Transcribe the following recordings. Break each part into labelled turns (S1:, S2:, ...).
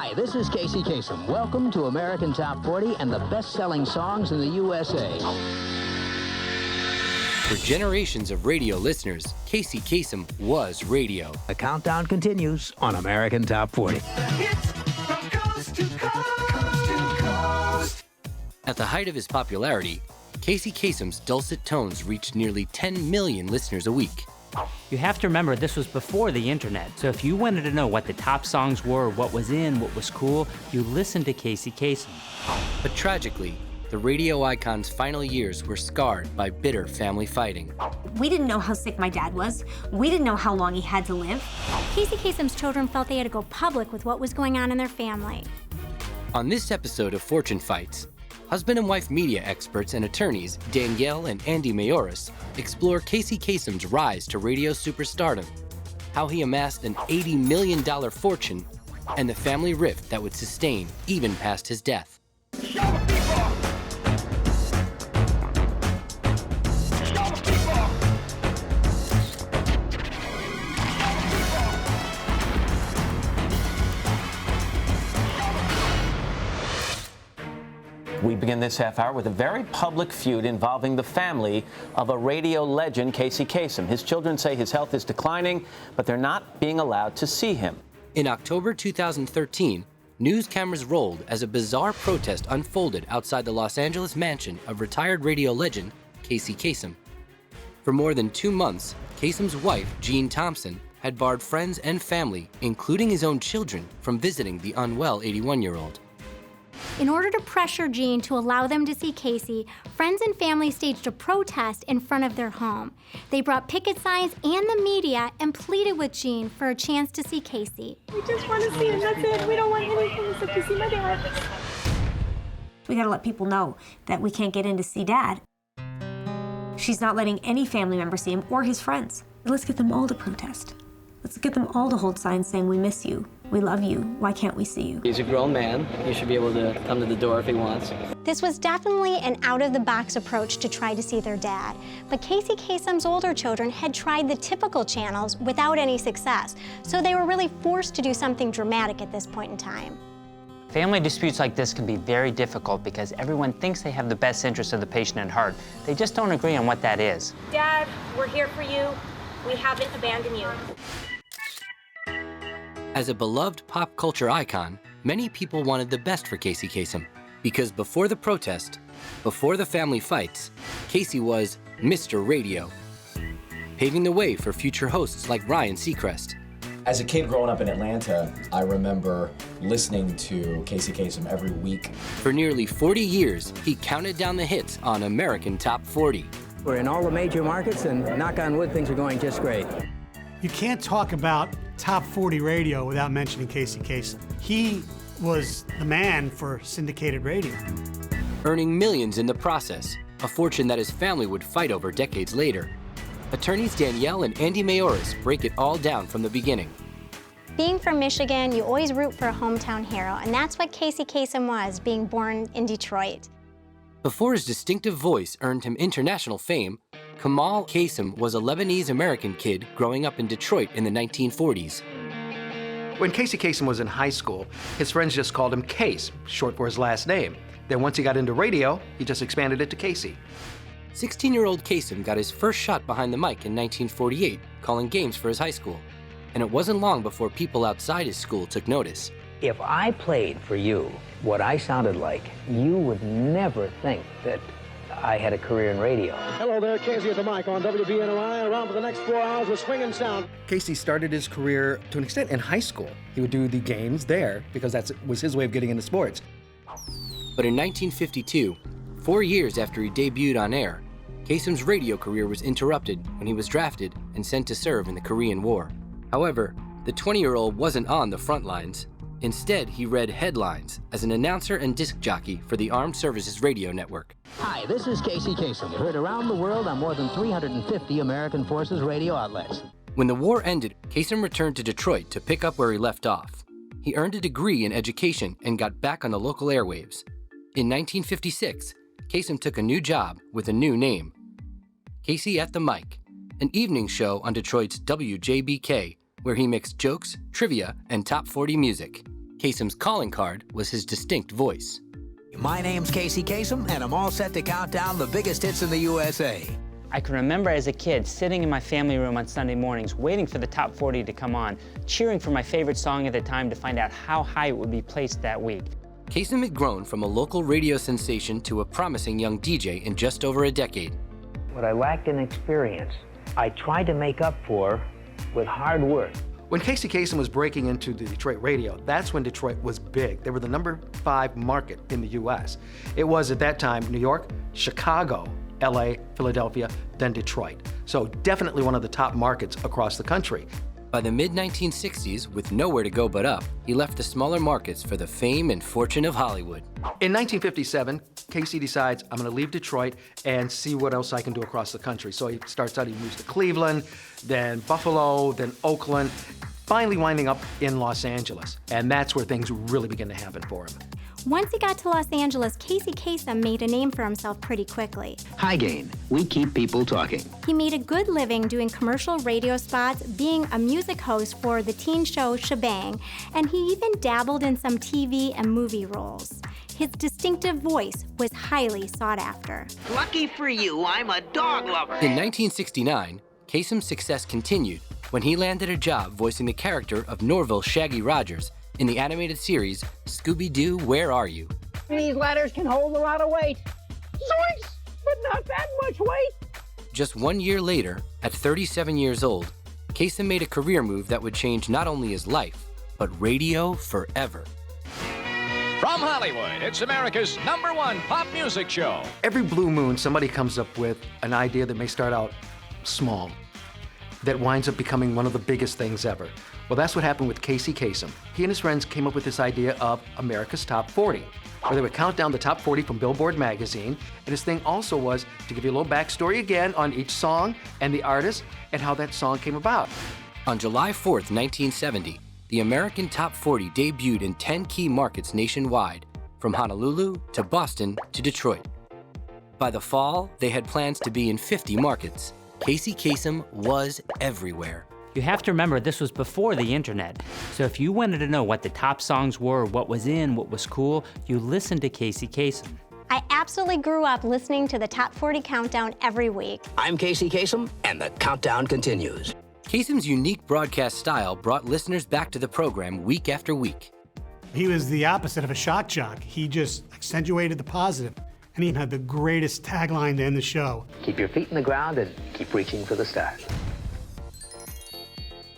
S1: Hi, this is Casey Kasem. Welcome to American Top 40 and the best-selling songs in the USA.
S2: For generations of radio listeners, Casey Kasem was radio.
S1: The countdown continues on American Top 40.
S3: Hits from coast to coast.
S2: At the height of his popularity, Casey Kasem's dulcet tones reached nearly 10 million listeners a week.
S4: You have to remember this was before the internet, so if you wanted to know what the top songs were, what was in, what was cool, you listened to Casey Kasem.
S2: But tragically, the radio icon's final years were scarred by bitter family fighting.
S5: We didn't know how sick my dad was. We didn't know how long he had to live.
S6: Casey Kasem's children felt they had to go public with what was going on in their family.
S2: On this episode of Fortune Fights, husband and wife media experts and attorneys Danielle and Andy Mayoras explore Casey Kasem's rise to radio superstardom, how he amassed an $80 million fortune, and the family rift that would sustain even past his death.
S7: We begin this half hour with a very public feud involving the family of a radio legend, Casey Kasem. His children say his health is declining, but they're not being allowed to see him.
S2: In October 2013, news cameras rolled as a bizarre protest unfolded outside the Los Angeles mansion of retired radio legend Casey Kasem. For more than 2 months, Kasem's wife, Jean Thompson, had barred friends and family, including his own children, from visiting the unwell 81-year-old.
S6: In order to pressure Jean to allow them to see Casey, friends and family staged a protest in front of their home. They brought picket signs and the media and pleaded with Jean for a chance to see Casey.
S5: We just want to see him, that's it. We don't want anything except to see my dad. We gotta let people know that we can't get in to see Dad. She's not letting any family member see him or his friends. Let's get them all to protest. Let's get them all to hold signs saying, we miss you, we love you, why can't we see you?
S8: He's a grown man. He should be able to come to the door if he wants.
S6: This was definitely an out-of-the-box approach to try to see their dad. But Casey Kasem's older children had tried the typical channels without any success, so they were really forced to do something dramatic at this point in time.
S4: Family disputes like this can be very difficult because everyone thinks they have the best interest of the patient at heart. They just don't agree on what that is.
S5: Dad, we're here for you. We haven't abandoned you.
S2: As a beloved pop culture icon, many people wanted the best for Casey Kasem, because before the protest, before the family fights, Casey was Mr. Radio, paving the way for future hosts like Ryan Seacrest.
S9: As a kid growing up in Atlanta, I remember listening to Casey Kasem every week.
S2: For nearly 40 years, he counted down the hits on American Top 40.
S1: We're in all the major markets, and knock on wood, things are going just great.
S10: You can't talk about Top 40 radio without mentioning Casey Kasem. He was the man for syndicated radio.
S2: Earning millions in the process, a fortune that his family would fight over decades later. Attorneys Danielle and Andy Mayoras break it all down from the beginning.
S6: Being from Michigan, you always root for a hometown hero, and that's what Casey Kasem was, being born in Detroit.
S2: Before his distinctive voice earned him international fame, Kamal Kasem was a Lebanese-American kid growing up in Detroit in the 1940s.
S11: When Casey Kasem was in high school, his friends just called him Case, short for his last name. Then once he got into radio, he just expanded it to Casey.
S2: 16-year-old Kasem got his first shot behind the mic in 1948, calling games for his high school. And it wasn't long before people outside his school took notice.
S1: If I played for you what I sounded like, you would never think that I had a career in radio.
S12: Hello there, Casey at the mic on WBNOI. Around for the next 4 hours with swinging sound.
S11: Casey started his career, to an extent, in high school. He would do the games there because that was his way of getting into sports.
S2: But in 1952, 4 years after he debuted on air, Kasem's radio career was interrupted when he was drafted and sent to serve in the Korean War. However, the 20-year-old wasn't on the front lines. Instead, he read headlines as an announcer and disc jockey for the Armed Services Radio Network.
S1: Hi, this is Casey Kasem. Heard around the world on more than 350 American Forces radio outlets.
S2: When the war ended, Kasem returned to Detroit to pick up where he left off. He earned a degree in education and got back on the local airwaves. In 1956, Kasem took a new job with a new name. Casey at the Mic, an evening show on Detroit's WJBK, where he mixed jokes, trivia, and top 40 music. Kasem's calling card was his distinct voice.
S13: My name's Casey Kasem, and I'm all set to count down the biggest hits in the USA.
S4: I can remember as a kid sitting in my family room on Sunday mornings waiting for the top 40 to come on, cheering for my favorite song at the time to find out how high it would be placed that week.
S2: Kasem had grown from a local radio sensation to a promising young DJ in just over a decade.
S1: What I lacked in experience, I tried to make up for with hard work.
S11: When Casey Kasem was breaking into the Detroit radio, that's when Detroit was big. They were the number 5 market in the US. It was at that time New York, Chicago, LA, Philadelphia, then Detroit. So definitely one of the top markets across the country.
S2: By the mid-1960s, with nowhere to go but up, he left the smaller markets for the fame and fortune of Hollywood.
S11: In 1957, Casey decides, I'm gonna leave Detroit and see what else I can do across the country. So he starts out, he moves to Cleveland, then Buffalo, then Oakland, finally winding up in Los Angeles. And that's where things really begin to happen for him.
S6: Once he got to Los Angeles, Casey Kasem made a name for himself pretty quickly.
S13: High gain. We keep people talking.
S6: He made a good living doing commercial radio spots, being a music host for the teen show Shebang, and he even dabbled in some TV and movie roles. His distinctive voice was highly sought after.
S14: Lucky for you, I'm a dog lover.
S2: In 1969, Kasem's success continued when he landed a job voicing the character of Norville Shaggy Rogers in the animated series Scooby-Doo, Where Are You?
S14: These ladders can hold a lot of weight. Zoinks! But not that much weight.
S2: Just 1 year later, at 37 years old, Kasem made a career move that would change not only his life, but radio forever.
S15: From Hollywood, it's America's #1 pop music show.
S11: Every blue moon, somebody comes up with an idea that may start out small, that winds up becoming one of the biggest things ever. Well, that's what happened with Casey Kasem. He and his friends came up with this idea of America's Top 40, where they would count down the top 40 from Billboard magazine. And his thing also was to give you a little backstory again on each song and the artist and how that song came about.
S2: On July 4th, 1970, the American Top 40 debuted in 10 key markets nationwide, from Honolulu to Boston to Detroit. By the fall, they had plans to be in 50 markets. Casey Kasem was everywhere.
S4: You have to remember this was before the internet, so if you wanted to know what the top songs were, what was in, what was cool, you listened to Casey Kasem.
S6: I absolutely grew up listening to the Top 40 Countdown every week.
S13: I'm Casey Kasem, and the countdown continues.
S2: Kasem's unique broadcast style brought listeners back to the program week after week.
S10: He was the opposite of a shock jock. He just accentuated the positive, and he had the greatest tagline to end the show.
S1: Keep your feet in the ground and keep reaching for the stars.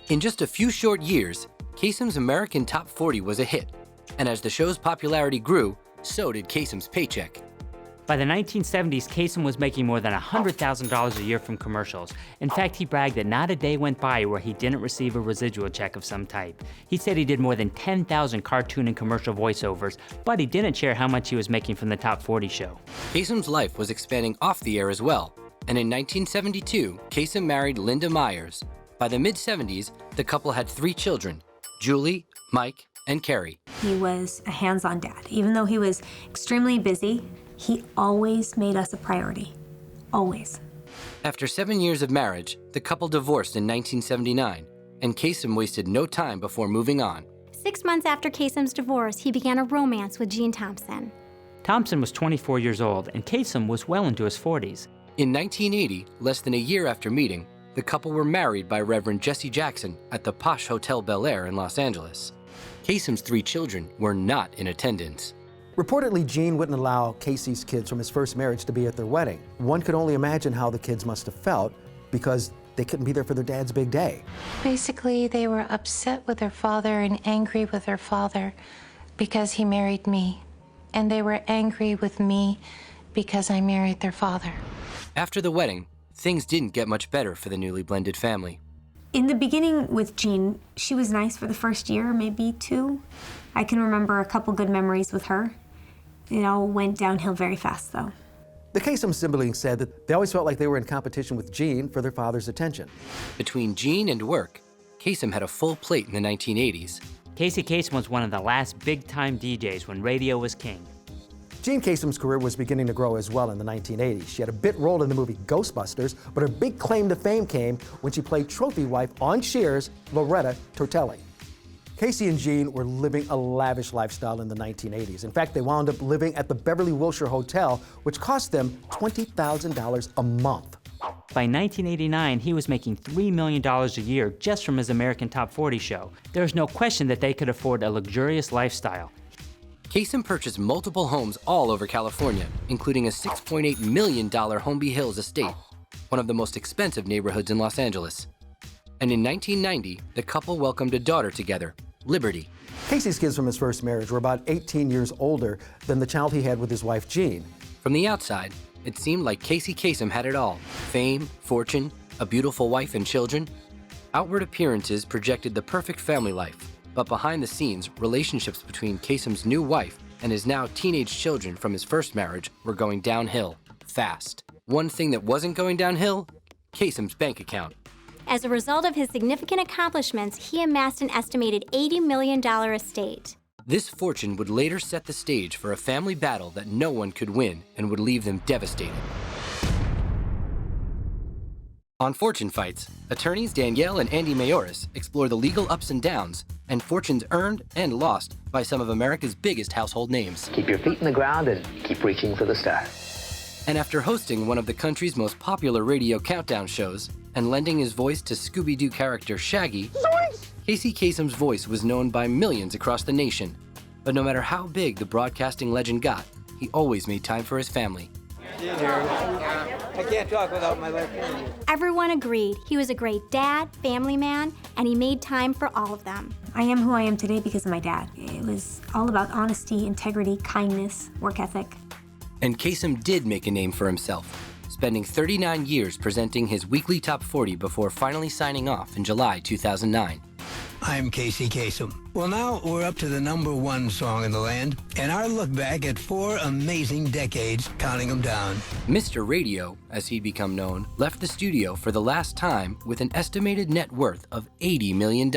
S2: In just a few short years, Kasem's American Top 40 was a hit, and as the show's popularity grew, so did Kasem's paycheck.
S4: By the 1970s, Kasem was making more than $100,000 a year from commercials. In fact, he bragged that not a day went by where he didn't receive a residual check of some type. He said he did more than 10,000 cartoon and commercial voiceovers, but he didn't share how much he was making from the Top 40 show.
S2: Kasem's life was expanding off the air as well, and in 1972, Kasem married Linda Myers. By the mid-70s, the couple had 3 children, Julie, Mike, and Carrie.
S5: He was a hands-on dad. Even though he was extremely busy, he always made us a priority. Always.
S2: After 7 years of marriage, the couple divorced in 1979, and Kasem wasted no time before moving on.
S6: 6 months after Kasem's divorce, he began a romance with Jean Thompson.
S4: Thompson was 24 years old, and Kasem was well into his 40s.
S2: In 1980, less than a year after meeting, the couple were married by Reverend Jesse Jackson at the posh Hotel Bel Air in Los Angeles. Kasem's 3 children were not in attendance.
S16: Reportedly, Jean wouldn't allow Casey's kids from his first marriage to be at their wedding. One could only imagine how the kids must have felt because they couldn't be there for their dad's big day.
S17: Basically, they were upset with their father and angry with their father because he married me. And they were angry with me because I married their father.
S2: After the wedding, things didn't get much better for the newly blended family.
S5: In the beginning with Jean, she was nice for the first year, maybe 2. I can remember a couple good memories with her. It all went downhill very fast, though.
S16: The Kasem siblings said that they always felt like they were in competition with Jean for their father's attention.
S2: Between Jean and work, Kasem had a full plate in the 1980s.
S4: Casey Kasem was one of the last big-time DJs when radio was king.
S16: Jean Kasem's career was beginning to grow as well in the 1980s. She had a bit role in the movie Ghostbusters, but her big claim to fame came when she played trophy wife on Cheers, Loretta Tortelli. Casey and Jean were living a lavish lifestyle in the 1980s. In fact, they wound up living at the Beverly Wilshire Hotel, which cost them $20,000 a month.
S4: By 1989, he was making $3 million a year just from his American Top 40 show. There's no question that they could afford a luxurious lifestyle.
S2: Kasem purchased multiple homes all over California, including a $6.8 million Holmby Hills estate, one of the most expensive neighborhoods in Los Angeles. And in 1990, the couple welcomed a daughter together, Liberty.
S16: Casey's kids from his first marriage were about 18 years older than the child he had with his wife, Jean.
S2: From the outside, it seemed like Casey Kasem had it all: fame, fortune, a beautiful wife and children. Outward appearances projected the perfect family life, but behind the scenes, relationships between Kasem's new wife and his now teenage children from his first marriage were going downhill, fast. One thing that wasn't going downhill? Kasem's bank account.
S6: As a result of his significant accomplishments, he amassed an estimated $80 million estate.
S2: This fortune would later set the stage for a family battle that no one could win and would leave them devastated. On Fortune Fights, attorneys Danielle and Andy Mayoras explore the legal ups and downs and fortunes earned and lost by some of America's biggest household names.
S1: Keep your feet in the ground and keep reaching for the stars.
S2: And after hosting one of the country's most popular radio countdown shows and lending his voice to Scooby-Doo character Shaggy, Casey Kasem's voice was known by millions across the nation. But no matter how big the broadcasting legend got, he always made time for his family.
S18: I can't talk without my left hand.
S6: Everyone agreed he was a great dad, family man, and he made time for all of them.
S5: I am who I am today because of my dad. It was all about honesty, integrity, kindness, work ethic.
S2: And Kasem did make a name for himself, spending 39 years presenting his weekly Top 40 before finally signing off in July 2009.
S19: I'm Casey Kasem. Well, now we're up to the #1 song in the land, and our look back at 4 amazing decades, counting them down.
S2: Mr. Radio, as he'd become known, left the studio for the last time with an estimated net worth of $80 million.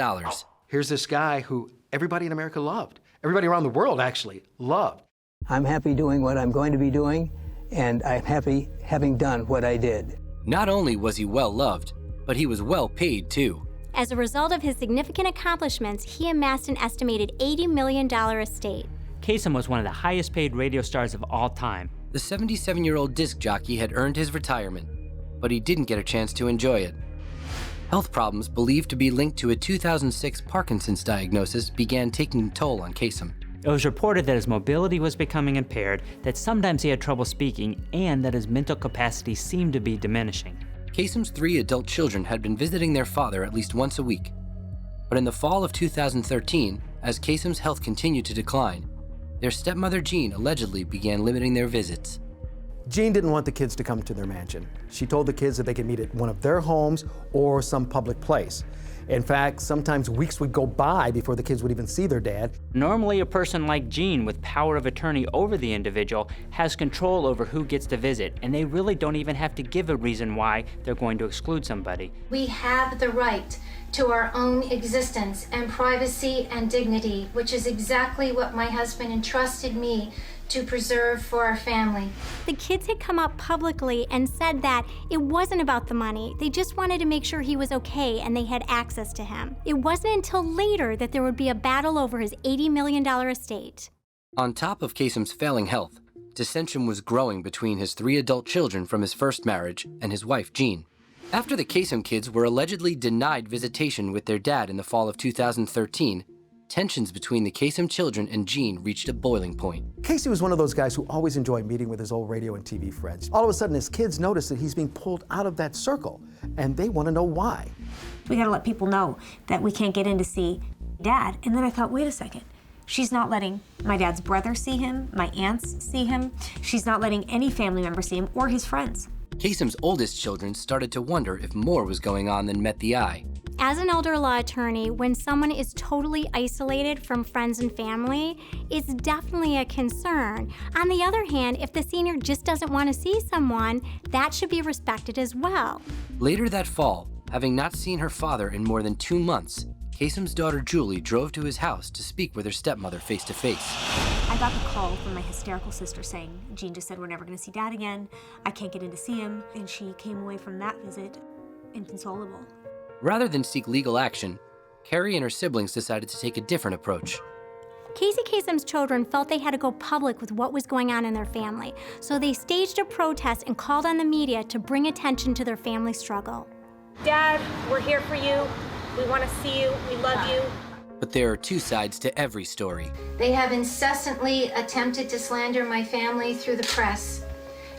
S11: Here's this guy who everybody in America loved. Everybody around the world, actually, loved.
S1: I'm happy doing what I'm going to be doing, and I'm happy having done what I did.
S2: Not only was he well loved, but he was well paid too.
S6: As a result of his significant accomplishments, he amassed an estimated $80 million estate.
S4: Kasem was one of the highest paid radio stars of all time.
S2: The 77-year-old disc jockey had earned his retirement, but he didn't get a chance to enjoy it. Health problems believed to be linked to a 2006 Parkinson's diagnosis began taking a toll on Kasem.
S4: It was reported that his mobility was becoming impaired, that sometimes he had trouble speaking, and that his mental capacity seemed to be diminishing.
S2: Kasem's 3 adult children had been visiting their father at least once a week. But in the fall of 2013, as Kasem's health continued to decline, their stepmother Jean allegedly began limiting their visits.
S16: Jean didn't want the kids to come to their mansion. She told the kids that they could meet at one of their homes or some public place. In fact, sometimes weeks would go by before the kids would even see their dad.
S4: Normally, a person like Jean with power of attorney over the individual has control over who gets to visit, and they really don't even have to give a reason why they're going to exclude somebody.
S17: We have the right to our own existence and privacy and dignity, which is exactly what my husband entrusted me to preserve for our family.
S6: The kids had come out publicly and said that it wasn't about the money. They just wanted to make sure he was okay and they had access to him. It wasn't until later that there would be a battle over his $80 million estate.
S2: On top of Kasem's failing health, dissension was growing between his 3 adult children from his first marriage and his wife, Jean. After the Kasem kids were allegedly denied visitation with their dad in the fall of 2013, tensions between the Kasem children and Jean reached a boiling point.
S16: Casey was one of those guys who always enjoyed meeting with his old radio and TV friends. All of a sudden, his kids notice that he's being pulled out of that circle, and they want to know why.
S5: We gotta let people know that we can't get in to see Dad. And then I thought, wait a second. She's not letting my dad's brother see him, my aunts see him. She's not letting any family member see him or his friends.
S2: Kasem's oldest children started to wonder if more was going on than met the eye.
S6: As an elder law attorney, when someone is totally isolated from friends and family, it's definitely a concern. On the other hand, if the senior just doesn't want to see someone, that should be respected as well.
S2: Later that fall, having not seen her father in more than 2 months, Kasem's daughter Julie drove to his house to speak with her stepmother face to face.
S5: I got the call from my hysterical sister saying, Jean just said we're never gonna see Dad again. I can't get in to see him. And she came away from that visit inconsolable.
S2: Rather than seek legal action, Carrie and her siblings decided to take a different approach.
S6: Casey Kasem's children felt they had to go public with what was going on in their family, so they staged a protest and called on the media to bring attention to their family struggle.
S5: Dad, we're here for you. We want to see you. We love you.
S2: But there are two sides to every story.
S17: They have incessantly attempted to slander my family through the press.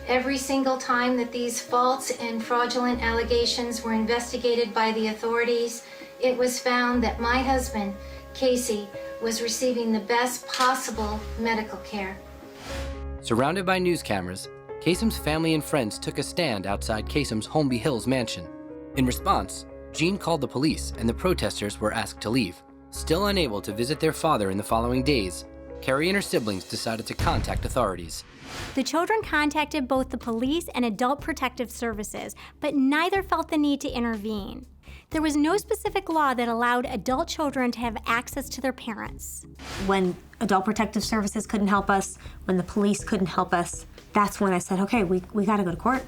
S17: Every single time that these false and fraudulent allegations were investigated by the authorities, it was found that my husband, Casey, was receiving the best possible medical care.
S2: Surrounded by news cameras, Kasem's family and friends took a stand outside Kasem's Holmby Hills mansion. In response, Jean called the police and the protesters were asked to leave. Still unable to visit their father in the following days, Carrie and her siblings decided to contact authorities.
S6: The children contacted both the police and Adult Protective Services, but neither felt the need to intervene. There was no specific law that allowed adult children to have access to their parents.
S5: When Adult Protective Services couldn't help us, when the police couldn't help us, that's when I said, okay, we got to go to court.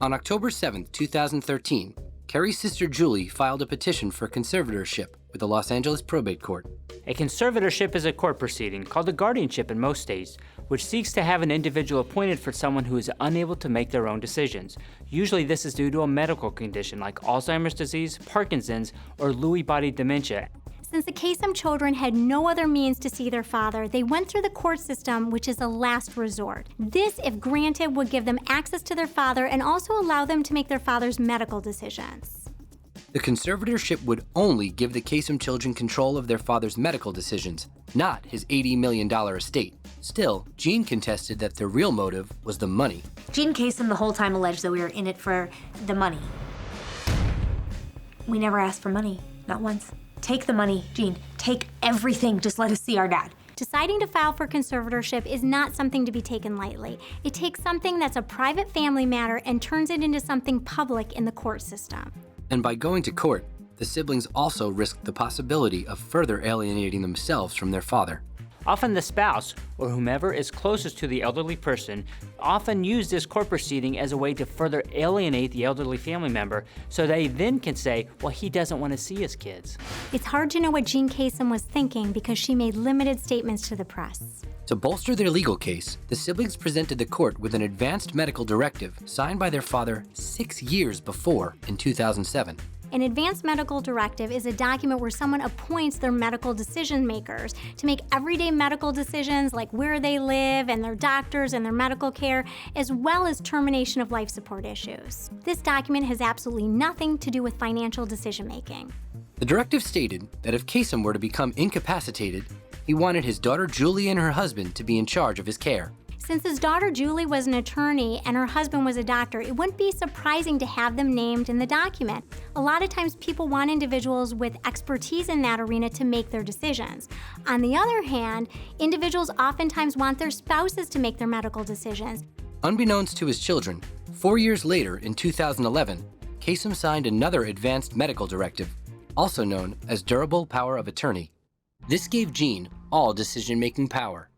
S2: On October 7, 2013, Carrie's sister Julie filed a petition for conservatorship with the Los Angeles Probate Court.
S4: A conservatorship is a court proceeding, called a guardianship in most states, which seeks to have an individual appointed for someone who is unable to make their own decisions. Usually this is due to a medical condition like Alzheimer's disease, Parkinson's, or Lewy body dementia.
S6: Since the Kasem children had no other means to see their father, they went through the court system, which is a last resort. This, if granted, would give them access to their father and also allow them to make their father's medical decisions.
S2: The conservatorship would only give the Kasem children control of their father's medical decisions, not his $80 million estate. Still, Jean contested that their real motive was the money.
S5: Jean Kasem the whole time alleged that we were in it for the money. We never asked for money, not once. Take the money, Jean. Take everything. Just let us see our dad.
S6: Deciding to file for conservatorship is not something to be taken lightly. It takes something that's a private family matter and turns it into something public in the court system.
S2: And by going to court, the siblings also risked the possibility of further alienating themselves from their father.
S4: Often the spouse, or whomever is closest to the elderly person, often use this court proceeding as a way to further alienate the elderly family member, so they then can say, well, he doesn't want to see his kids.
S6: It's hard to know what Jean Kasem was thinking because she made limited statements to the press.
S2: To bolster their legal case, the siblings presented the court with an advanced medical directive signed by their father 6 years before, in 2007.
S6: An advanced medical directive is a document where someone appoints their medical decision makers to make everyday medical decisions like where they live and their doctors and their medical care, as well as termination of life support issues. This document has absolutely nothing to do with financial decision making.
S2: The directive stated that if Kasem were to become incapacitated, he wanted his daughter Julie and her husband to be in charge of his care.
S6: Since his daughter Julie was an attorney and her husband was a doctor, it wouldn't be surprising to have them named in the document. A lot of times people want individuals with expertise in that arena to make their decisions. On the other hand, individuals oftentimes want their spouses to make their medical decisions.
S2: Unbeknownst to his children, 4 years later, in 2011, Kasem signed another advanced medical directive, also known as Durable Power of Attorney. This gave Jean all decision-making power.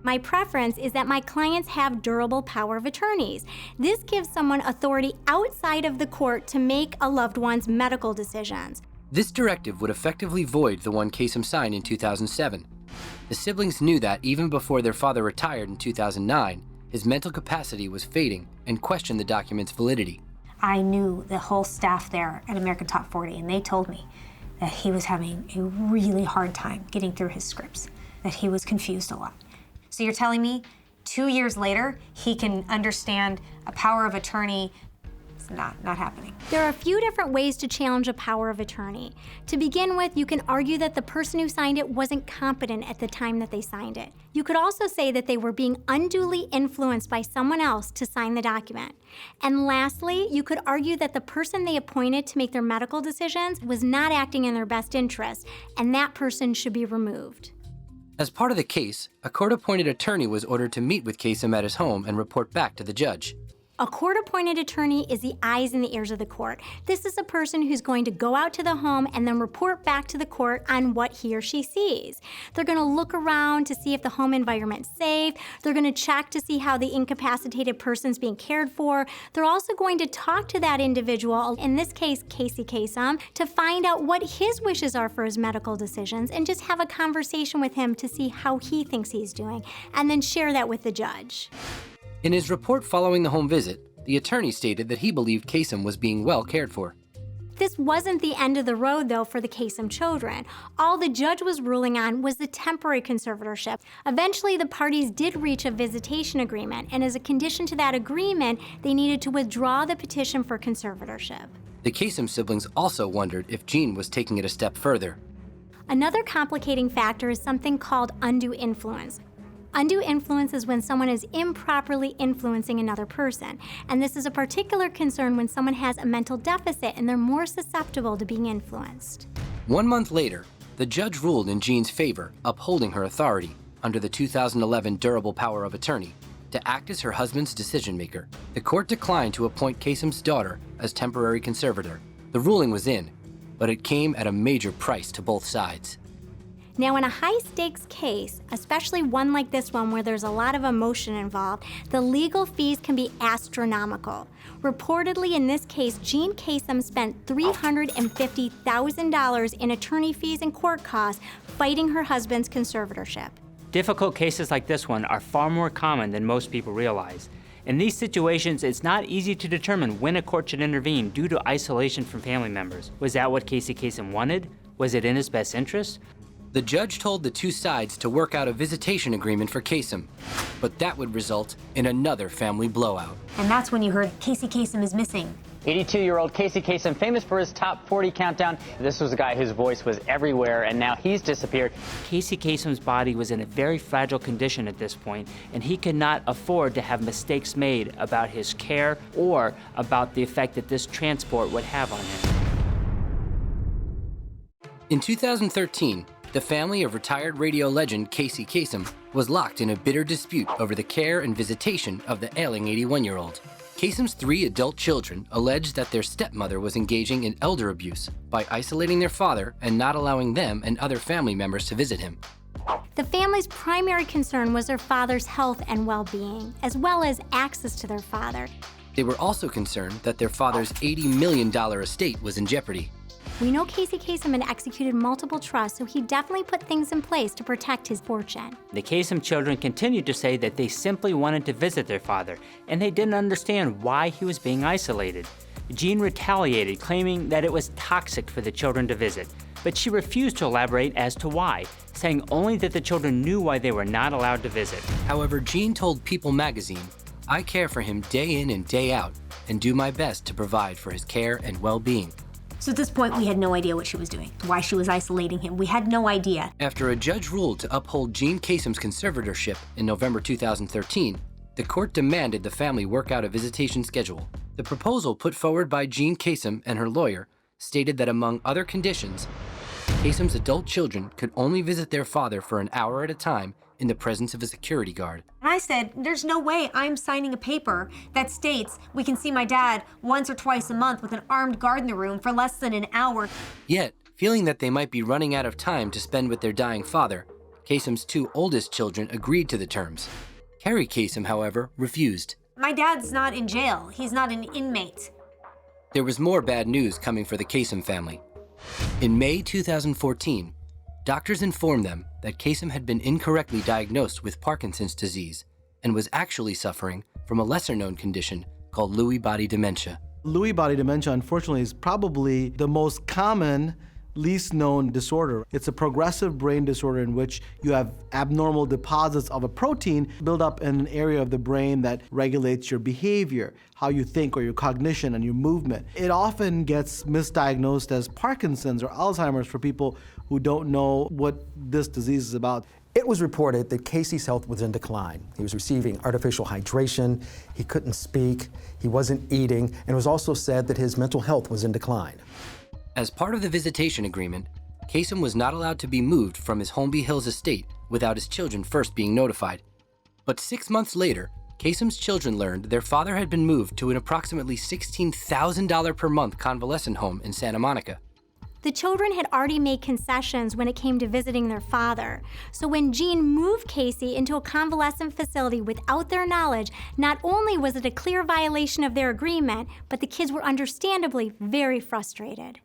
S6: My preference is that my clients have durable power of attorneys. This gives someone authority outside of the court to make a loved one's medical decisions.
S2: This directive would effectively void the one Kasem signed in 2007. The siblings knew that even before their father retired in 2009, his mental capacity was fading and questioned the document's validity.
S5: I knew the whole staff there at American Top 40, and they told me that he was having a really hard time getting through his scripts, that he was confused a lot. So you're telling me 2 years later, he can understand a power of attorney? It's not happening.
S6: There are a few different ways to challenge a power of attorney. To begin with, you can argue that the person who signed it wasn't competent at the time that they signed it. You could also say that they were being unduly influenced by someone else to sign the document. And lastly, you could argue that the person they appointed to make their medical decisions was not acting in their best interest, and that person should be removed.
S2: As part of the case, a court-appointed attorney was ordered to meet with Kasem at his home and report back to the judge.
S6: A court-appointed attorney is the eyes and the ears of the court. This is a person who's going to go out to the home and then report back to the court on what he or she sees. They're going to look around to see if the home environment's safe. They're going to check to see how the incapacitated person's being cared for. They're also going to talk to that individual, in this case, Casey Kasem, to find out what his wishes are for his medical decisions and just have a conversation with him to see how he thinks he's doing, and then share that with the judge.
S2: In his report following the home visit, the attorney stated that he believed Kasem was being well cared for.
S6: This wasn't the end of the road, though, for the Kasem children. All the judge was ruling on was the temporary conservatorship. Eventually, the parties did reach a visitation agreement, and as a condition to that agreement, they needed to withdraw the petition for conservatorship.
S2: The Kasem siblings also wondered if Jean was taking it a step further.
S6: Another complicating factor is something called undue influence. Undue influence is when someone is improperly influencing another person, and this is a particular concern when someone has a mental deficit and they're more susceptible to being influenced.
S2: 1 month later, the judge ruled in Jean's favor, upholding her authority under the 2011 durable power of attorney to act as her husband's decision maker. The court declined to appoint Kasem's daughter as temporary conservator. The ruling was in, but it came at a major price to both sides.
S6: Now, in a high-stakes case, especially one like this one where there's a lot of emotion involved, the legal fees can be astronomical. Reportedly, in this case, Jean Kasem spent $350,000 in attorney fees and court costs fighting her husband's conservatorship.
S4: Difficult cases like this one are far more common than most people realize. In these situations, it's not easy to determine when a court should intervene due to isolation from family members. Was that what Casey Kasem wanted? Was it in his best interest?
S2: The judge told the two sides to work out a visitation agreement for Kasem, but that would result in another family blowout.
S5: And that's when you heard Casey Kasem is missing.
S20: 82-year-old Casey Kasem, famous for his top 40 countdown. This was a guy whose voice was everywhere, and now he's disappeared.
S4: Casey Kasem's body was in a very fragile condition at this point, and he could not afford to have mistakes made about his care or about the effect that this transport would have on him.
S2: In 2013, the family of retired radio legend Casey Kasem was locked in a bitter dispute over the care and visitation of the ailing 81-year-old. Kasem's 3 adult children alleged that their stepmother was engaging in elder abuse by isolating their father and not allowing them and other family members to visit him.
S6: The family's primary concern was their father's health and well-being, as well as access to their father.
S2: They were also concerned that their father's $80 million estate was in jeopardy.
S6: We know Casey Kasem had executed multiple trusts, so he definitely put things in place to protect his fortune.
S4: The Kasem children continued to say that they simply wanted to visit their father, and they didn't understand why he was being isolated. Jean retaliated, claiming that it was toxic for the children to visit, but she refused to elaborate as to why, saying only that the children knew why they were not allowed to visit.
S2: However, Jean told People magazine, "I care for him day in and day out, and do my best to provide for his care and well-being."
S5: So at this point, we had no idea what she was doing, why she was isolating him. We had no idea.
S2: After a judge ruled to uphold Jean Kasem's conservatorship in November 2013, the court demanded the family work out a visitation schedule. The proposal put forward by Jean Kasem and her lawyer stated that among other conditions, Kasem's adult children could only visit their father for an hour at a time in the presence of a security guard.
S5: And I said, there's no way I'm signing a paper that states we can see my dad once or twice a month with an armed guard in the room for less than an hour.
S2: Yet, feeling that they might be running out of time to spend with their dying father, Kasem's 2 oldest children agreed to the terms. Carrie Kasem, however, refused.
S5: My dad's not in jail. He's not an inmate.
S2: There was more bad news coming for the Kasem family. In May 2014, doctors informed them that Kasem had been incorrectly diagnosed with Parkinson's disease and was actually suffering from a lesser-known condition called Lewy body dementia.
S16: Lewy body dementia, unfortunately, is probably the most common, least known disorder. It's a progressive brain disorder in which you have abnormal deposits of a protein build up in an area of the brain that regulates your behavior, how you think or your cognition and your movement. It often gets misdiagnosed as Parkinson's or Alzheimer's for people who don't know what this disease is about. It was reported that Casey's health was in decline. He was receiving artificial hydration, he couldn't speak, he wasn't eating, and it was also said that his mental health was in decline.
S2: As part of the visitation agreement, Kasem was not allowed to be moved from his Holmby Hills estate without his children first being notified. But 6 months later, Kasem's children learned their father had been moved to an approximately $16,000 per month convalescent home in Santa Monica.
S6: The children had already made concessions when it came to visiting their father. So when Jean moved Casey into a convalescent facility without their knowledge, not only was it a clear violation of their agreement, but the kids were understandably very frustrated.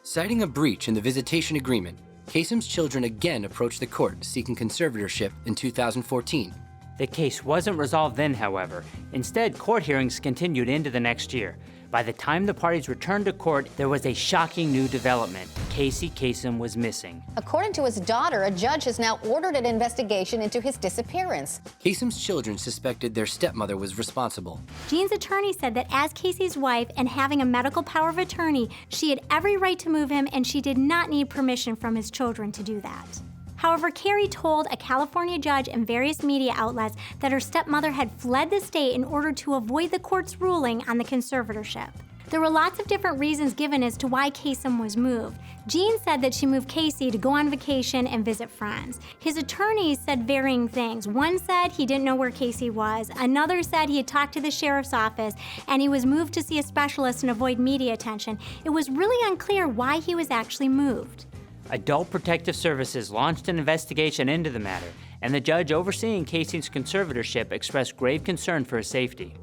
S2: Citing a breach in the visitation agreement, Kasem's children again approached the court seeking conservatorship in 2014.
S4: The case wasn't resolved then, however. Instead, court hearings continued into the next year. By the time the parties returned to court, there was a shocking new development. Casey Kasem was missing.
S21: According to his daughter, a judge has now ordered an investigation into his disappearance.
S2: Kasem's children suspected their stepmother was responsible.
S6: Jean's attorney said that as Casey's wife and having a medical power of attorney, she had every right to move him and she did not need permission from his children to do that. However, Carrie told a California judge and various media outlets that her stepmother had fled the state in order to avoid the court's ruling on the conservatorship. There were lots of different reasons given as to why Kasem was moved. Jean said that she moved Casey to go on vacation and visit friends. His attorneys said varying things. One said he didn't know where Casey was. Another said he had talked to the sheriff's office and he was moved to see a specialist and avoid media attention. It was really unclear why he was actually moved.
S4: Adult Protective Services launched an investigation into the matter, and the judge overseeing Casey's conservatorship expressed grave concern for his safety.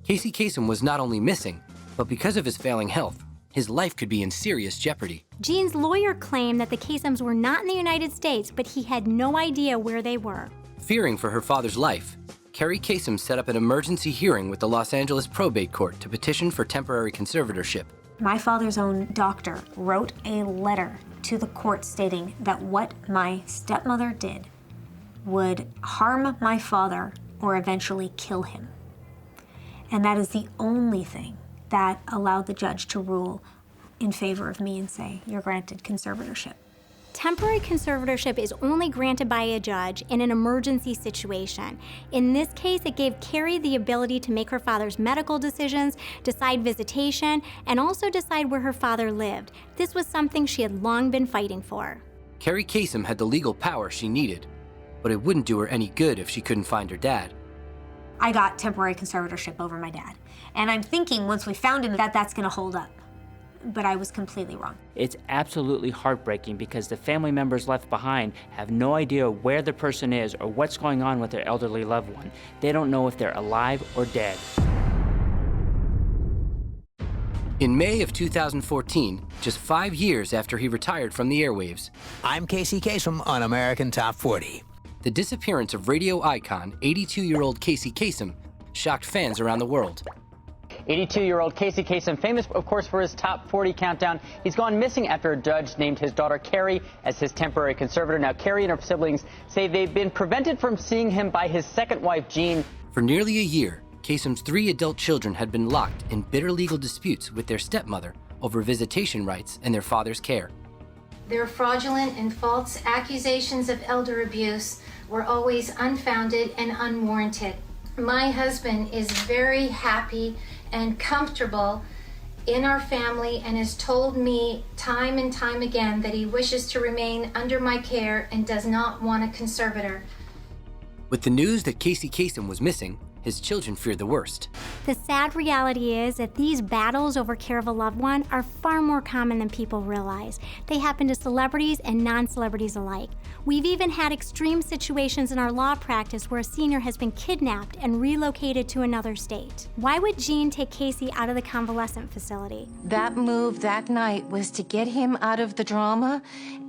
S2: Casey Kasem was not only missing, but because of his failing health, his life could be in serious jeopardy.
S6: Jean's lawyer claimed that the Kasems were not in the United States, but he had no idea where they were.
S2: Fearing for her father's life, Carrie Kasem set up an emergency hearing with the Los Angeles Probate Court to petition for temporary conservatorship.
S5: My father's own doctor wrote a letter to the court stating that what my stepmother did would harm my father or eventually kill him. And that is the only thing that allowed the judge to rule in favor of me and say, you're granted conservatorship.
S6: Temporary conservatorship is only granted by a judge in an emergency situation. In this case, it gave Carrie the ability to make her father's medical decisions, decide visitation, and also decide where her father lived. This was something she had long been fighting for.
S2: Carrie Kasem had the legal power she needed, but it wouldn't do her any good if she couldn't find her dad.
S5: I got temporary conservatorship over my dad. And I'm thinking once we found him that that's gonna hold up. But I was completely wrong.
S4: It's absolutely heartbreaking because the family members left behind have no idea where the person is or what's going on with their elderly loved one. They don't know if they're alive or dead.
S2: In May of 2014, just 5 years after he retired from the airwaves,
S13: I'm Casey Kasem on American Top 40.
S2: The disappearance of radio icon, 82-year-old Casey Kasem, shocked fans around the world.
S20: 82-year-old Casey Kasem, famous, of course, for his top 40 countdown. He's gone missing after a judge named his daughter Carrie as his temporary conservator. Now, Carrie and her siblings say they've been prevented from seeing him by his second wife, Jean.
S2: For nearly a year, Kasem's 3 adult children had been locked in bitter legal disputes with their stepmother over visitation rights and their father's care.
S17: Their fraudulent and false accusations of elder abuse were always unfounded and unwarranted. My husband is very happy and comfortable in our family and has told me time and time again that he wishes to remain under my care and does not want a conservator.
S2: With the news that Casey Kasem was missing, his children feared the worst.
S6: The sad reality is that these battles over care of a loved one are far more common than people realize. They happen to celebrities and non-celebrities alike. We've even had extreme situations in our law practice where a senior has been kidnapped and relocated to another state. Why would Jean take Casey out of the convalescent facility?
S22: That move that night was to get him out of the drama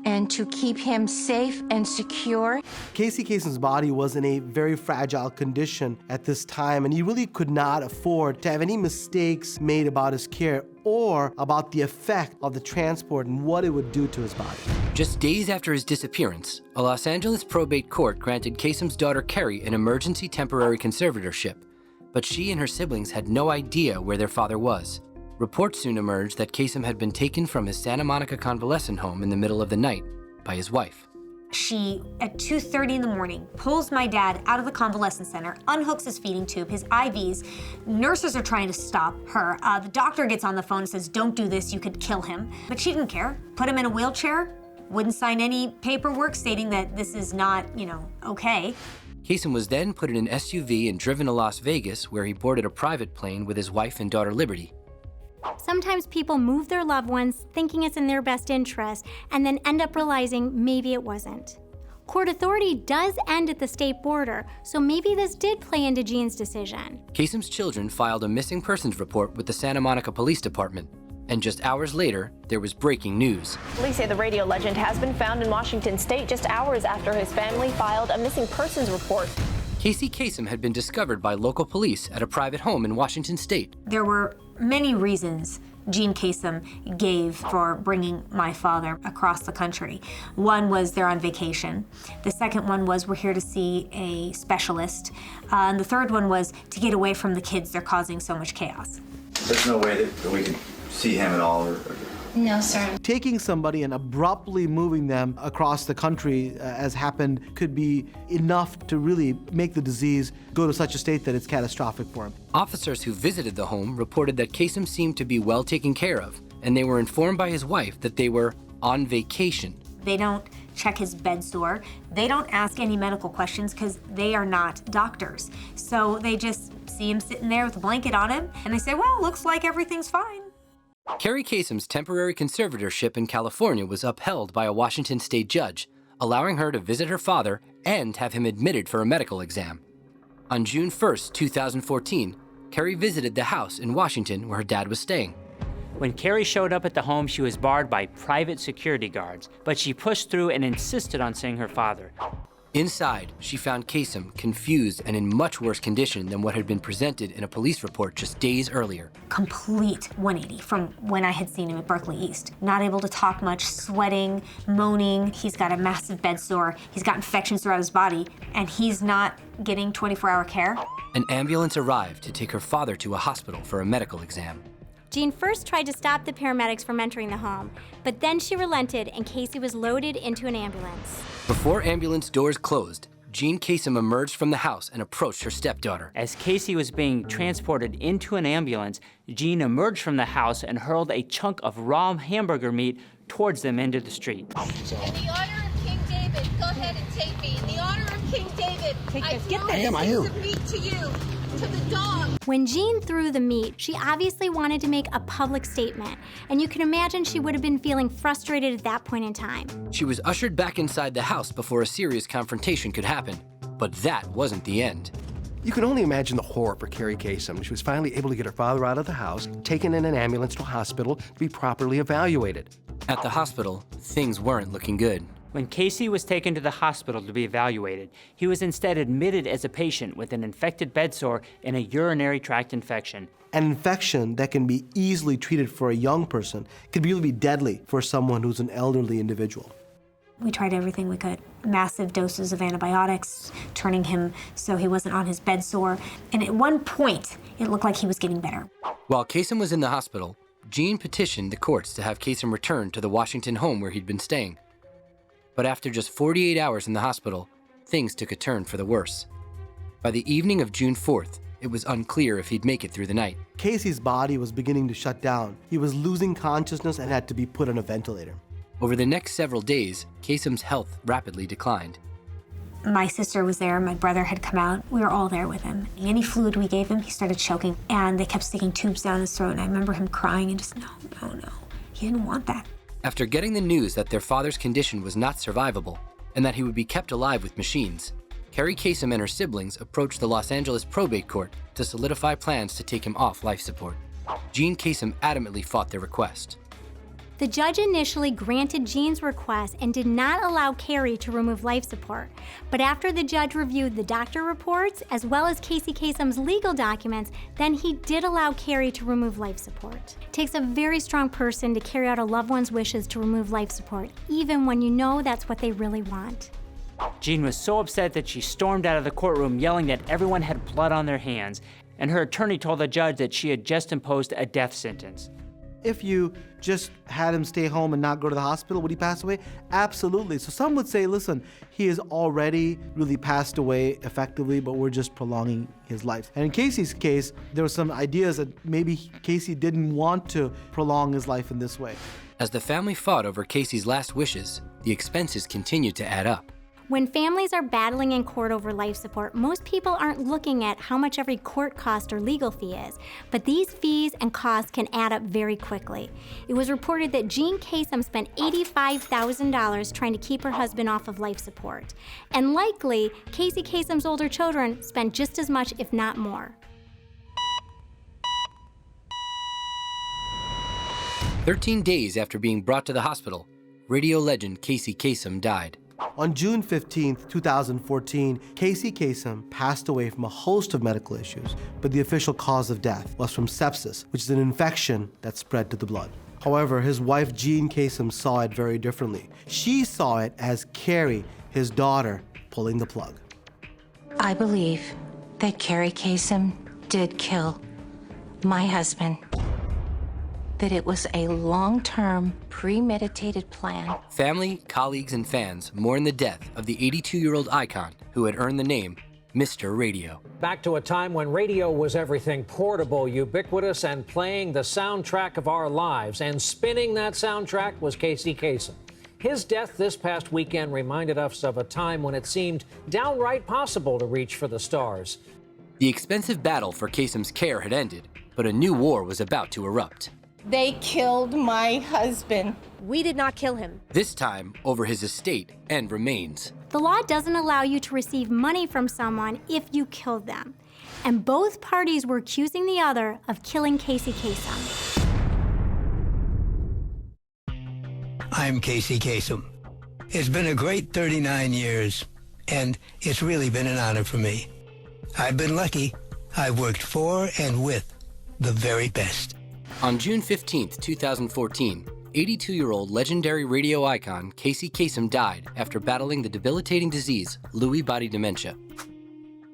S22: and to keep him safe and secure.
S16: Casey Kasem's body was in a very fragile condition at this time, and he really could not afford to have any mistakes made about his care or about the effect of the transport and what it would do to his body.
S2: Just days after his disappearance, a Los Angeles probate court granted Kasem's daughter Carrie an emergency temporary conservatorship, but she and her siblings had no idea where their father was. Reports soon emerged that Kasem had been taken from his Santa Monica convalescent home in the middle of the night by his wife.
S5: She, at 2:30 in the morning, pulls my dad out of the convalescent center, unhooks his feeding tube, his IVs. Nurses are trying to stop her. The doctor gets on the phone and says, don't do this, you could kill him. But she didn't care. Put him in a wheelchair, wouldn't sign any paperwork stating that this is not, okay.
S2: Kasem was then put in an SUV and driven to Las Vegas, where he boarded a private plane with his wife and daughter Liberty.
S6: Sometimes people move their loved ones thinking it's in their best interest and then end up realizing maybe it wasn't. Court authority does end at the state border, so maybe this did play into Jean's decision.
S2: Kasem's children filed a missing persons report with the Santa Monica Police Department, and just hours later, there was breaking news.
S3: Police say the radio legend has been found in Washington state just hours after his family filed a missing persons report.
S2: Casey Kasem had been discovered by local police at a private home in Washington state.
S5: There were many reasons Jean Kasem gave for bringing my father across the country. One was they're on vacation. The second one was we're here to see a specialist. And the third one was to get away from the kids. They're causing so much chaos.
S7: There's no way that we can see him at all?
S6: No, sir.
S16: Taking somebody and abruptly moving them across the country, as happened, could be enough to really make the disease go to such a state that it's catastrophic for him.
S2: Officers who visited the home reported that Kasem seemed to be well taken care of, and they were informed by his wife that they were on vacation.
S5: They don't check his bed sore. They don't ask any medical questions because they are not doctors. So they just see him sitting there with a blanket on him, and they say, well, looks like everything's fine.
S2: Carrie Kasem's temporary conservatorship in California was upheld by a Washington state judge, allowing her to visit her father and have him admitted for a medical exam. On June 1st, 2014, Carrie visited the house in Washington where her dad was staying.
S4: When Carrie showed up at the home, she was barred by private security guards, but she pushed through and insisted on seeing her father.
S2: Inside, she found Kasem confused and in much worse condition than what had been presented in a police report just days earlier.
S5: Complete 180 from when I had seen him at Berkeley East. Not able to talk much, sweating, moaning. He's got a massive bed sore. He's got infections throughout his body, and he's not getting 24-hour care.
S2: An ambulance arrived to take her father to a hospital for a medical exam.
S6: Jean first tried to stop the paramedics from entering the home, but then she relented and Casey was loaded into an ambulance.
S2: Before ambulance doors closed, Jean Kasem emerged from the house and approached her stepdaughter.
S4: As Casey was being transported into an ambulance, Jean emerged from the house and hurled a chunk of raw hamburger meat towards them into the street.
S23: In the honor of King David, go ahead and take me. In the honor of King David, I throw this piece of meat to you, to the dog.
S6: When Jean threw the meat, she obviously wanted to make a public statement, and you can imagine she would have been feeling frustrated at that point in time.
S2: She was ushered back inside the house before a serious confrontation could happen, but that wasn't the end.
S11: You can only imagine the horror for Carrie Kasem. She was finally able to get her father out of the house, taken in an ambulance to a hospital to be properly evaluated.
S2: At the hospital, things weren't looking good.
S4: When Casey was taken to the hospital to be evaluated, he was instead admitted as a patient with an infected bed sore and a urinary tract infection.
S16: An infection that can be easily treated for a young person could really be deadly for someone who's an elderly individual.
S5: We tried everything we could. Massive doses of antibiotics, turning him so he wasn't on his bed sore. And at one point, it looked like he was getting better.
S2: While Kasem was in the hospital, Jean petitioned the courts to have Kasem returned to the Washington home where he'd been staying. But after just 48 hours in the hospital, things took a turn for the worse. By the evening of June 4th, it was unclear if he'd make it through the night.
S16: Casey's body was beginning to shut down. He was losing consciousness and had to be put on a ventilator.
S2: Over the next several days, Kasem's health rapidly declined.
S5: My sister was there, my brother had come out. We were all there with him. Any fluid we gave him, he started choking, and they kept sticking tubes down his throat, and I remember him crying and just, no. He didn't want that.
S2: After getting the news that their father's condition was not survivable and that he would be kept alive with machines, Carrie Kasem and her siblings approached the Los Angeles probate court to solidify plans to take him off life support. Jean Kasem adamantly fought their request.
S6: The judge initially granted Jean's request and did not allow Carrie to remove life support. But after the judge reviewed the doctor reports, as well as Casey Kasem's legal documents, then he did allow Carrie to remove life support. It takes a very strong person to carry out a loved one's wishes to remove life support, even when you know that's what they really want.
S4: Jean was so upset that she stormed out of the courtroom yelling that everyone had blood on their hands, and her attorney told the judge that she had just imposed a death sentence.
S16: If you just had him stay home and not go to the hospital, would he pass away? Absolutely. So some would say, listen, he has already really passed away effectively, but we're just prolonging his life. And in Casey's case, there were some ideas that maybe Casey didn't want to prolong his life in this way.
S2: As the family fought over Casey's last wishes, the expenses continued to add up.
S6: When families are battling in court over life support, most people aren't looking at how much every court cost or legal fee is, but these fees and costs can add up very quickly. It was reported that Jean Kasem spent $85,000 trying to keep her husband off of life support. And likely, Casey Kasem's older children spent just as much, if not more.
S2: 13 days after being brought to the hospital, radio legend Casey Kasem died.
S16: On June 15, 2014, Casey Kasem passed away from a host of medical issues, but the official cause of death was from sepsis, which is an infection that spread to the blood. However, his wife Jean Kasem saw it very differently. She saw it as Carrie, his daughter, pulling the plug.
S22: I believe that Carrie Kasem did kill my husband. That it was a long-term, premeditated plan.
S2: Family, colleagues, and fans mourn the death of the 82-year-old icon who had earned the name Mr. Radio.
S8: Back to a time when radio was everything portable, ubiquitous, and playing the soundtrack of our lives. And spinning that soundtrack was Casey Kasem. His death this past weekend reminded us of a time when it seemed downright possible to reach for the stars.
S2: The expensive battle for Kasem's care had ended, but a new war was about to erupt.
S22: They killed my husband.
S5: We did not kill him.
S2: This time over his estate and remains.
S6: The law doesn't allow you to receive money from someone if you killed them. And both parties were accusing the other of killing Casey Kasem.
S19: I'm Casey Kasem. It's been a great 39 years, and it's really been an honor for me. I've been lucky. I've worked for and with the very best.
S2: On June 15, 2014, 82-year-old legendary radio icon Casey Kasem died after battling the debilitating disease Lewy body dementia.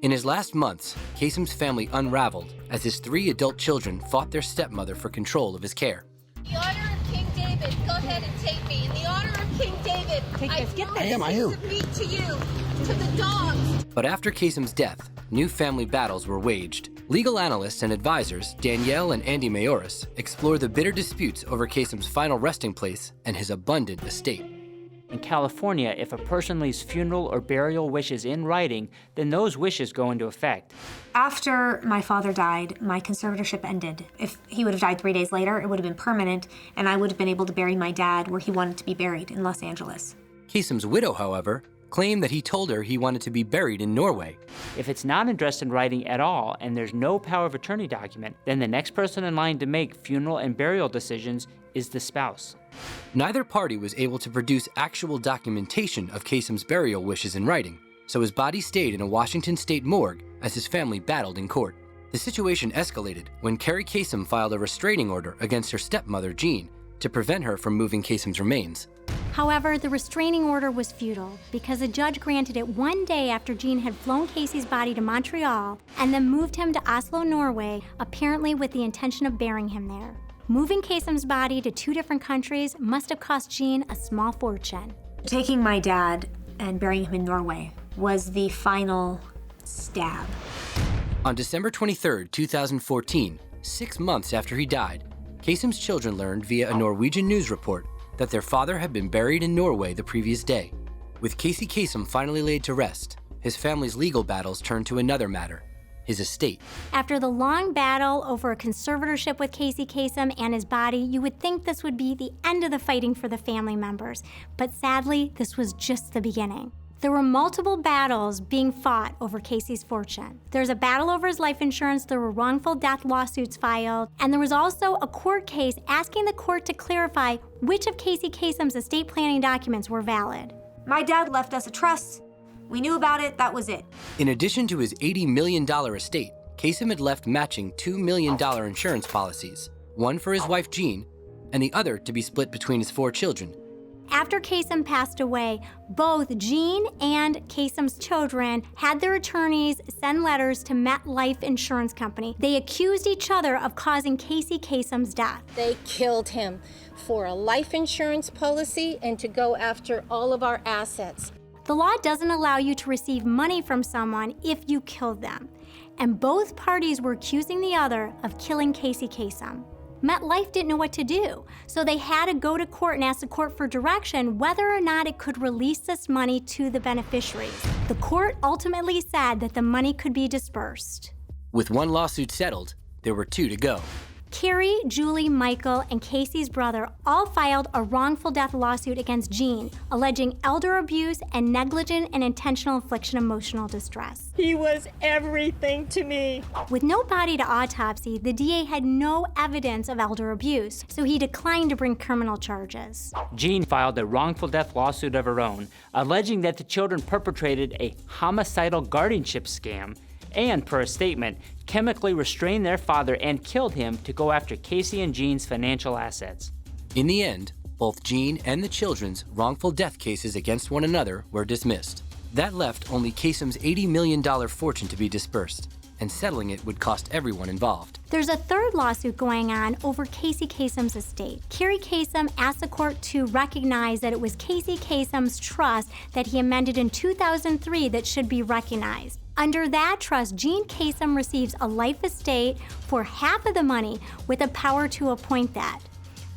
S2: In his last months, Kasem's family unraveled as his 3 adult children fought their stepmother for control of his care.
S23: In the honor of King David, go ahead and take me. In the honor of King David, I submit to you, to the dogs.
S2: But after Kasem's death, new family battles were waged. Legal analysts and advisors Danielle and Andy Mayoras explore the bitter disputes over Kasem's final resting place and his abundant estate.
S4: In California, if a person leaves funeral or burial wishes in writing, then those wishes go into effect.
S5: After my father died, my conservatorship ended. If he would have died 3 days later, it would have been permanent, and I would have been able to bury my dad where he wanted to be buried, in Los Angeles.
S2: Kasem's widow, however, claimed that he told her he wanted to be buried in Norway.
S4: If it's not addressed in writing at all and there's no power of attorney document, then the next person in line to make funeral and burial decisions is the spouse.
S2: Neither party was able to produce actual documentation of Kasem's burial wishes in writing, so his body stayed in a Washington state morgue as his family battled in court. The situation escalated when Carrie Kasem filed a restraining order against her stepmother, Jean, to prevent her from moving Kasem's remains.
S6: However, the restraining order was futile because a judge granted it 1 day after Jean had flown Casey's body to Montreal and then moved him to Oslo, Norway, apparently with the intention of burying him there. Moving Kasem's body to 2 different countries must have cost Jean a small fortune.
S5: Taking my dad and burying him in Norway was the final stab.
S2: On December 23, 2014, 6 months after he died, Kasem's children learned via a Norwegian news report that their father had been buried in Norway the previous day. With Casey Kasem finally laid to rest, his family's legal battles turned to another matter, his estate.
S6: After the long battle over a conservatorship with Casey Kasem and his body, you would think this would be the end of the fighting for the family members. But sadly, this was just the beginning. There were multiple battles being fought over Casey's fortune. There's a battle over his life insurance, there were wrongful death lawsuits filed, and there was also a court case asking the court to clarify which of Casey Kasem's estate planning documents were valid.
S5: My dad left us a trust. We knew about it, that was it.
S2: In addition to his $80 million estate, Kasem had left matching $2 million insurance policies, one for his wife Jean, and the other to be split between his 4 children.
S6: After Kasem passed away, both Jean and Kasem's children had their attorneys send letters to MetLife Insurance Company. They accused each other of causing Casey Kasem's death.
S22: They killed him for a life insurance policy and to go after all of our assets.
S6: The law doesn't allow you to receive money from someone if you killed them. And both parties were accusing the other of killing Casey Kasem.
S5: MetLife didn't know what to do, so they had to go to court and ask the court for direction whether or not it could release this money to the beneficiaries. The court ultimately said that the money could be dispersed.
S2: With one lawsuit settled, there were 2 to go.
S5: Carrie, Julie, Michael, and Casey's brother all filed a wrongful death lawsuit against Gene, alleging elder abuse and negligent and intentional infliction of emotional distress.
S9: He was everything to me.
S5: With no body to autopsy, the DA had no evidence of elder abuse, so he declined to bring criminal charges.
S4: Jean filed a wrongful death lawsuit of her own, alleging that the children perpetrated a homicidal guardianship scam and, per a statement, chemically restrained their father and killed him to go after Casey and Jean's financial assets.
S2: In the end, both Jean and the children's wrongful death cases against one another were dismissed. That left only Kasem's $80 million fortune to be dispersed, and settling it would cost everyone involved.
S5: There's a third lawsuit going on over Casey Kasem's estate. Carrie Kasem asked the court to recognize that it was Casey Kasem's trust that he amended in 2003 that should be recognized. Under that trust, Gene Kasem receives a life estate for half of the money with the power to appoint that.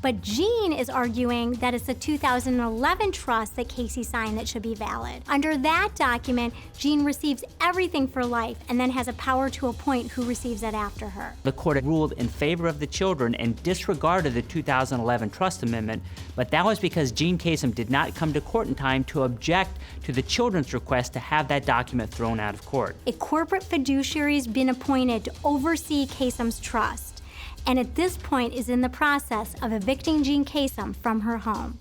S5: But Gene is arguing that it's a 2011 trust that Casey signed that should be valid. Under that document, Gene receives everything for life and then has a power to appoint who receives it after her.
S4: The court ruled in favor of the children and disregarded the 2011 trust amendment, but that was because Gene Kasem did not come to court in time to object to the children's request to have that document thrown out of court.
S5: A corporate fiduciary has been appointed to oversee Kasem's trust, and at this point is in the process of evicting Gene Kasem from her home.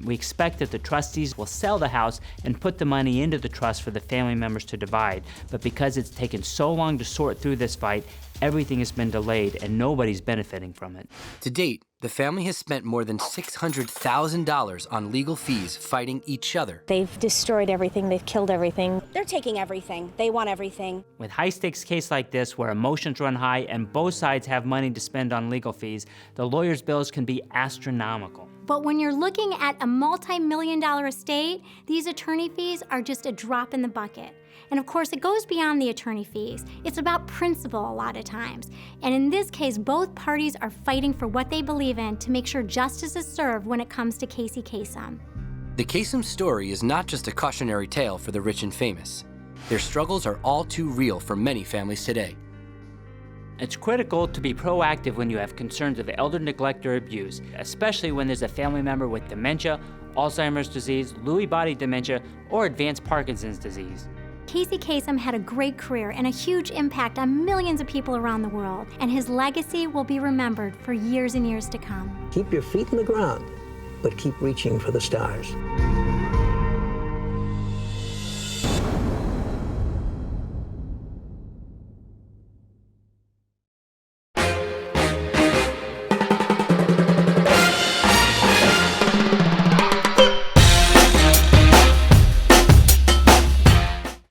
S4: We expect that the trustees will sell the house and put the money into the trust for the family members to divide, but because it's taken so long to sort through this fight, everything has been delayed and nobody's benefiting from it.
S2: To date, the family has spent more than $600,000 on legal fees fighting each other.
S3: They've destroyed everything, they've killed everything.
S9: They're taking everything. They want everything.
S4: With high-stakes case like this, where emotions run high and both sides have money to spend on legal fees, the lawyers' bills can be astronomical.
S5: But when you're looking at a multi-million-dollar estate, these attorney fees are just a drop in the bucket. And of course, it goes beyond the attorney fees. It's about principle a lot of times. And in this case, both parties are fighting for what they believe in to make sure justice is served when it comes to Casey Kasem.
S2: The Kasem story is not just a cautionary tale for the rich and famous. Their struggles are all too real for many families today.
S4: It's critical to be proactive when you have concerns of elder neglect or abuse, especially when there's a family member with dementia, Alzheimer's disease, Lewy body dementia, or advanced Parkinson's disease.
S5: Casey Kasem had a great career and a huge impact on millions of people around the world, and his legacy will be remembered for years and years to come.
S1: Keep your feet in the ground, but keep reaching for the stars.